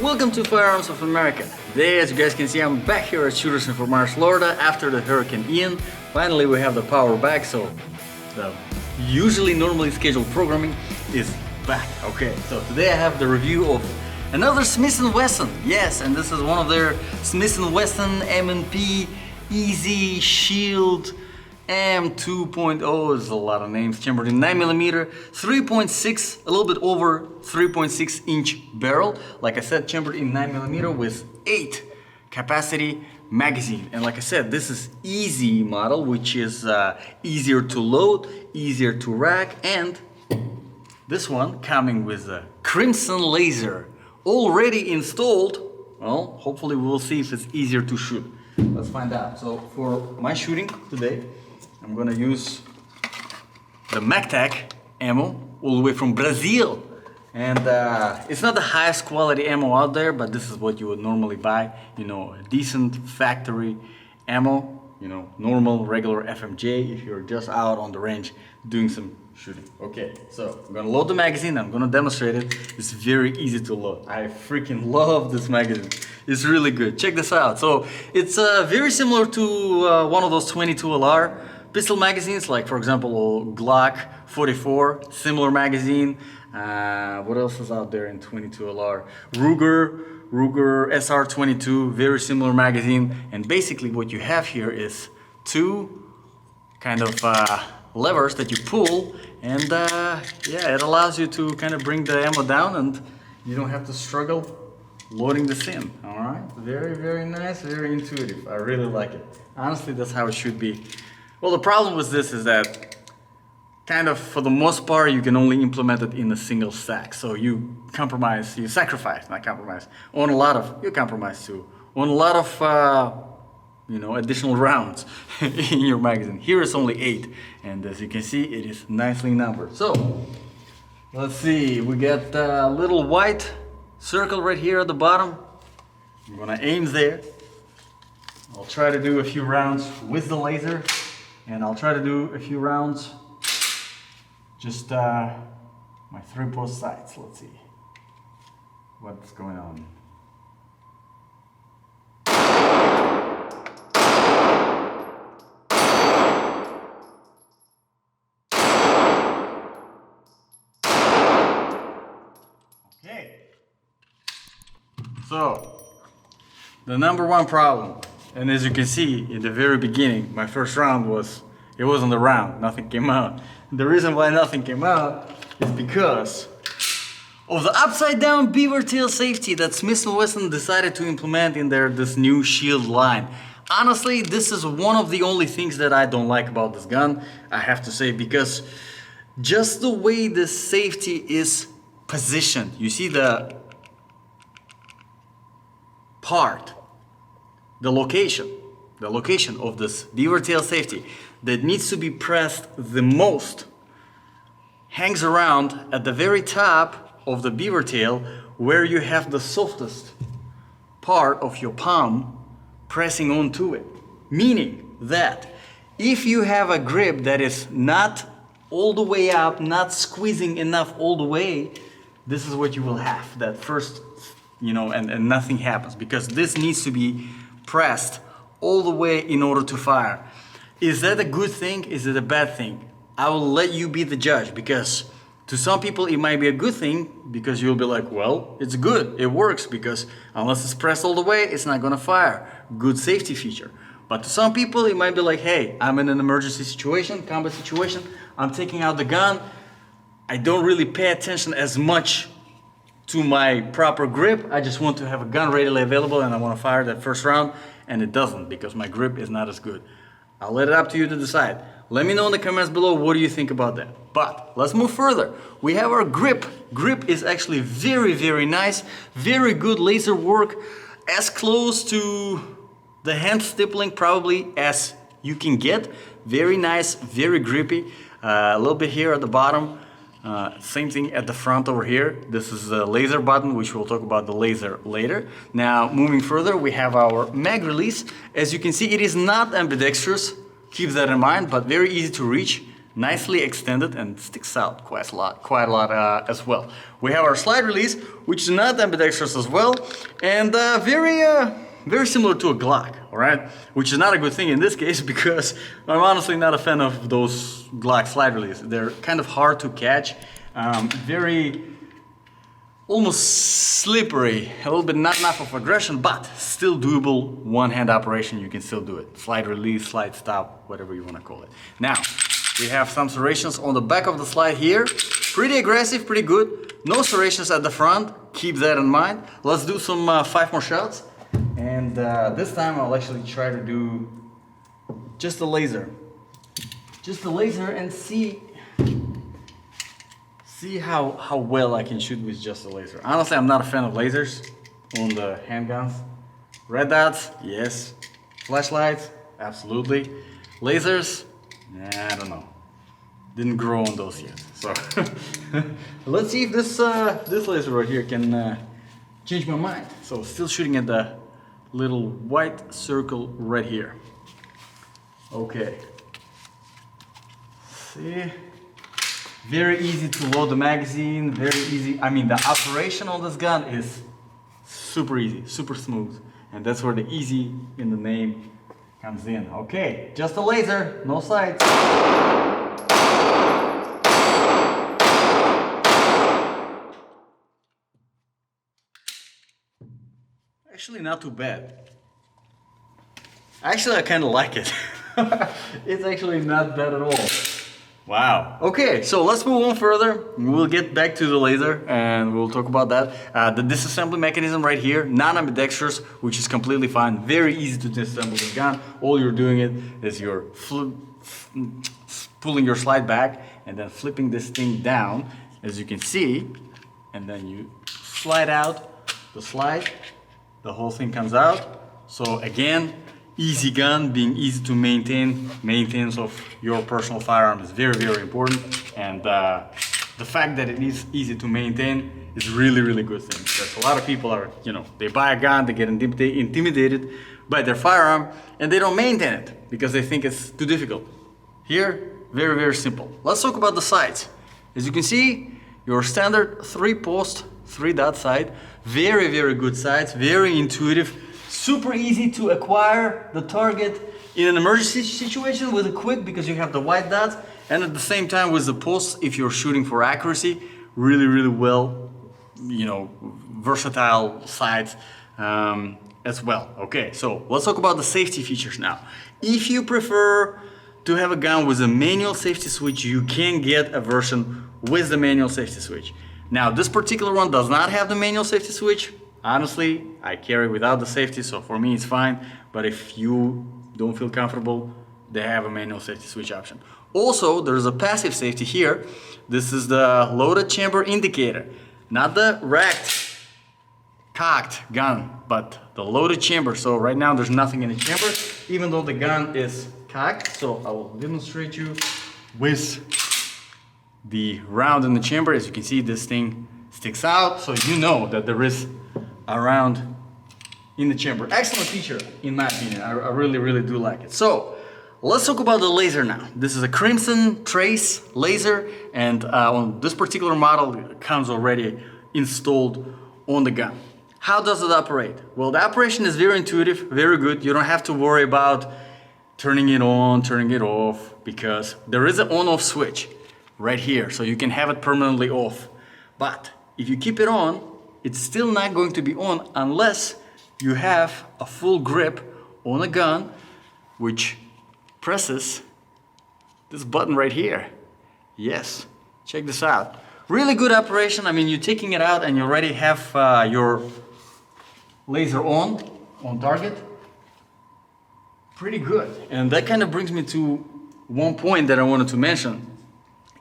Welcome to Firearms of America. Today, as you guys can see, I'm back here at Shooters in Fort Myers, Florida after the Hurricane Ian. Finally, we have the power back, so the normally scheduled programming is back. Okay, so today I have the review of another Smith and Wesson. Yes, and this is one of their Smith and Wesson M&P Easy Shield M2.0 is a lot of names, chambered in 9mm, 3.6, a little bit over 3.6 inch barrel. Like I said, chambered in 9mm with 8 capacity magazine. And like I said, this is easy model, which is easier to load, easier to rack, and this one coming with a crimson laser already installed. Well, hopefully we'll see if it's easier to shoot. Let's find out. So for my shooting today, I'm gonna use the MacTac ammo all the way from Brazil. And it's not the highest quality ammo out there, but this is what you would normally buy. You know, a decent factory ammo, you know, normal, regular FMJ if you're just out on the range doing some shooting. Okay, so I'm gonna load the magazine. I'm gonna demonstrate it. It's very easy to load. I freaking love this magazine. It's really good. Check this out. So it's very similar to one of those 22 LR pistol magazines, like for example Glock 44, similar magazine. What else is out there in 22 LR? Ruger SR22, very similar magazine. And basically what you have here is two kind of levers that you pull, and yeah, it allows you to kind of bring the ammo down and you don't have to struggle loading this in. All right, very nice, very intuitive. I really like it. Honestly, that's how it should be. Well, the problem with this is that kind of for the most part you can only implement it in a single stack. So you sacrifice, not compromise, on a lot of, you compromise too, on a lot of you know, additional rounds in your magazine. Here is only 8, and as you can see, it is nicely numbered. So let's see, we got a little white circle right here at the bottom. I'm gonna aim there. I'll try to do a few rounds with the laser, and I'll try to do a few rounds just my 3-post sights. Let's see what's going on. Okay, so the number one problem, and as you can see in the very beginning, my first round it wasn't a round, nothing came out. The reason why nothing came out is because of the upside down beaver tail safety that Smith and Wesson decided to implement in this new shield line. Honestly, this is one of the only things that I don't like about this gun, I have to say, because just the way the safety is positioned. You see the part, the location of this beaver tail safety that needs to be pressed the most hangs around at the very top of the beaver tail, where you have the softest part of your palm pressing onto it. Meaning that if you have a grip that is not all the way up, not squeezing enough all the way, this is what you will have, that first, you know, and nothing happens, because this needs to be pressed all the way in order to fire. Is that a good thing? Is it a bad thing? I will let you be the judge, because to some people it might be a good thing, because you'll be like, well, it's good, it works, because unless it's pressed all the way, it's not gonna fire. Good safety feature. But to some people it might be like, hey, I'm in an emergency situation, combat situation, I'm taking out the gun, I don't really pay attention as much to my proper grip, I just want to have a gun readily available and I want to fire that first round, and it doesn't because my grip is not as good. I'll let it up to you to decide. Let me know in the comments below, what do you think about that? But let's move further. We have our grip. Grip is actually very nice, very good laser work, as close to the hand stippling probably as you can get. Very nice, very grippy. A little bit here at the bottom. Same thing at the front over here. This is the laser button, which we'll talk about the laser later. Now, moving further, we have our mag release. As you can see, it is not ambidextrous. Keep that in mind, but very easy to reach. nicely extended and sticks out quite a lot as well. We have our slide release, which is not ambidextrous as well, and very similar to a Glock, all right? Which is not a good thing in this case because I'm honestly not a fan of those Glock slide release. They're kind of hard to catch, very almost slippery, a little bit not enough of aggression, but still doable one-hand operation. You can still do it. Slide release, slide stop, whatever you want to call it. Now, we have some serrations on the back of the slide here. Pretty aggressive, pretty good. No serrations at the front, keep that in mind. Let's do some 5 more shots. And this time I'll actually try to do just a laser. Just a laser and see how well I can shoot with just a laser. Honestly, I'm not a fan of lasers on the handguns. Red dots, yes. Flashlights, absolutely. Lasers, nah, I don't know. Didn't grow on those yet. So let's see if this laser right here can change my mind. So still shooting at the little white circle right here. Okay. See? Very easy to load the magazine, very easy. I mean, the operation on this gun is super easy, super smooth. And that's where the easy in the name comes in. Okay, just a laser, no sights. Actually, not too bad. Actually, I kind of like it. It's actually not bad at all. Wow. Okay, so let's move on further. We'll get back to the laser and we'll talk about that. The disassembly mechanism right here, non-ambidextrous, which is completely fine. Very easy to disassemble the gun. All you're doing is you're pulling your slide back and then flipping this thing down, as you can see, and then you slide out the slide. The whole thing comes out. So again, easy gun, being easy to maintain. Maintenance of your personal firearm is very, very important. And the fact that it is easy to maintain is really, really good thing. Because a lot of people are, they buy a gun, they get intimidated by their firearm, and they don't maintain it because they think it's too difficult. Here, very, very simple. Let's talk about the sights. As you can see, your standard 3-post, 3-dot sight. Very, very good sights, very intuitive. Super easy to acquire the target in an emergency situation with a quick, because you have the white dots, and at the same time with the posts if you're shooting for accuracy. Really, really well, versatile sights as well. Okay, so let's talk about the safety features now. If you prefer to have a gun with a manual safety switch, you can get a version with the manual safety switch. Now, this particular one does not have the manual safety switch. Honestly, I carry without the safety, so for me it's fine. But if you don't feel comfortable, they have a manual safety switch option. Also, there's a passive safety here. This is the loaded chamber indicator. Not the racked, cocked gun, but the loaded chamber. So right now there's nothing in the chamber, even though the gun is cocked. So I will demonstrate you with the round in the chamber. As you can see, this thing sticks out, so you know that there is a round in the chamber. Excellent feature, in my opinion. I really, really do like it. So let's talk about the laser now. This is a Crimson Trace laser, and on this particular model, it comes already installed on the gun. How does it operate? Well, the operation is very intuitive, very good. You don't have to worry about turning it on, turning it off, because there is an on-off switch right here, so you can have it permanently off. But if you keep it on, it's still not going to be on unless you have a full grip on a gun, which presses this button right here. Yes, check this out. Really good operation. I mean, you're taking it out and you already have your laser on target. Pretty good. And that kind of brings me to one point that I wanted to mention.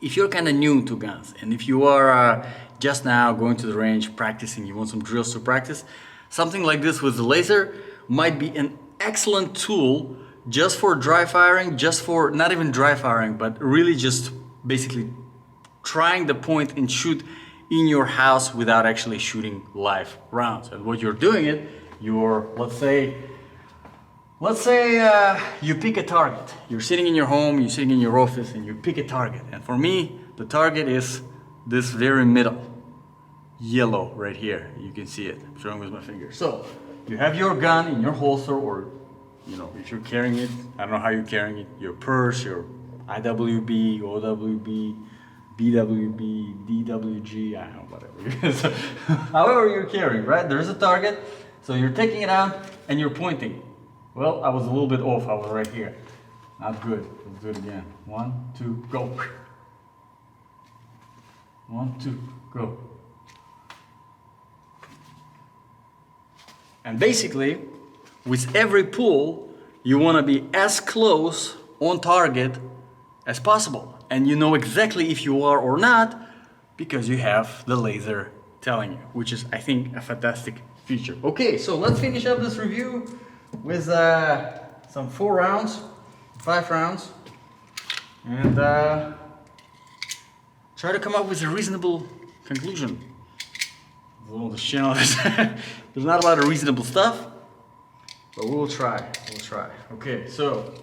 If you're kind of new to guns, and if you are just now going to the range, practicing, you want some drills to practice, something like this with the laser might be an excellent tool just for dry firing, just for not even dry firing, but really just basically trying the point and shoot in your house without actually shooting live rounds. And what you're doing it, you're, let's say, Let's say you pick a target. You're sitting in your home, you're sitting in your office, and you pick a target. And for me, the target is this very middle, yellow right here. You can see it. I'm showing with my finger. So you have your gun in your holster, or if you're carrying it, I don't know how you're carrying it, your purse, your IWB, OWB, BWB, DWG, I don't know, whatever. So, however you're carrying, right? There's a target, so you're taking it out and you're pointing. Well, I was a little bit off, I was right here. Not good. Let's do it again. 1, 2, go. 1, 2, go. And basically, with every pull, you want to be as close on target as possible. And you know exactly if you are or not because you have the laser telling you, which is, I think, a fantastic feature. Okay, so let's finish up this review with some 5 rounds, and try to come up with a reasonable conclusion. On this channel, there's not a lot of reasonable stuff, but we'll try. Okay, so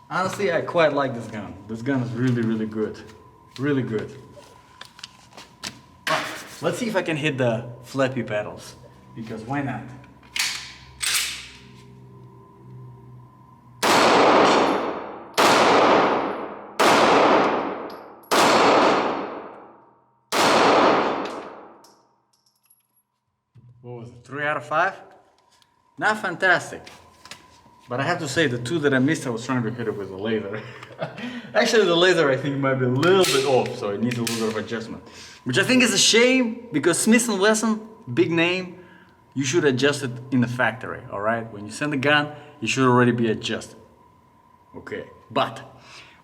honestly, I quite like this gun. This gun is really, really good. Really good. Let's see if I can hit the flappy pedals, because why not? What was it, 3 out of 5? Not fantastic. But I have to say, the 2 that I missed, I was trying to hit it with a laser. Actually, the laser I think might be a little bit off, so it needs a little bit of adjustment. Which I think is a shame, because Smith and Wesson, big name, you should adjust it in the factory, alright? When you send the gun, you should already be adjusted. Okay, but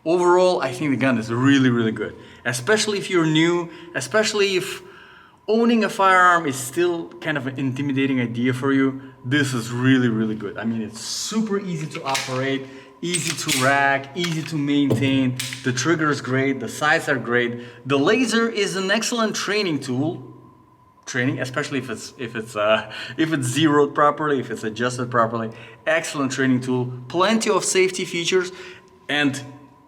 overall, I think the gun is really, really good. Especially if you're new, especially if owning a firearm is still kind of an intimidating idea for you. This is really, really good. I mean, it's super easy to operate, easy to rack, easy to maintain. The trigger is great, the sights are great. The laser is an excellent training tool. Especially if it's zeroed properly, if it's adjusted properly. Excellent training tool. Plenty of safety features, and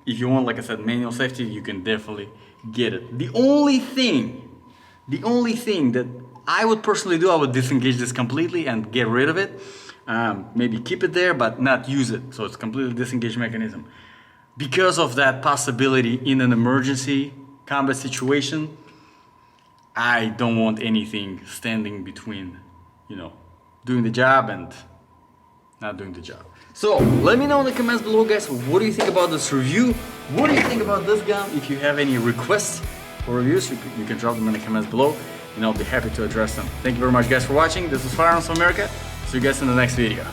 if you want, like I said, manual safety, you can definitely get it. The only thing that I would personally do, I would disengage this completely and get rid of it. Maybe keep it there, but not use it. So it's completely disengaged mechanism. Because of that possibility in an emergency combat situation, I don't want anything standing between, doing the job and not doing the job. So let me know in the comments below, guys, what do you think about this review? What do you think about this gun? If you have any requests for reviews, you can drop them in the comments below, and I'll be happy to address them. Thank you very much, guys, for watching. This is Firearms of America. See you guys in the next video.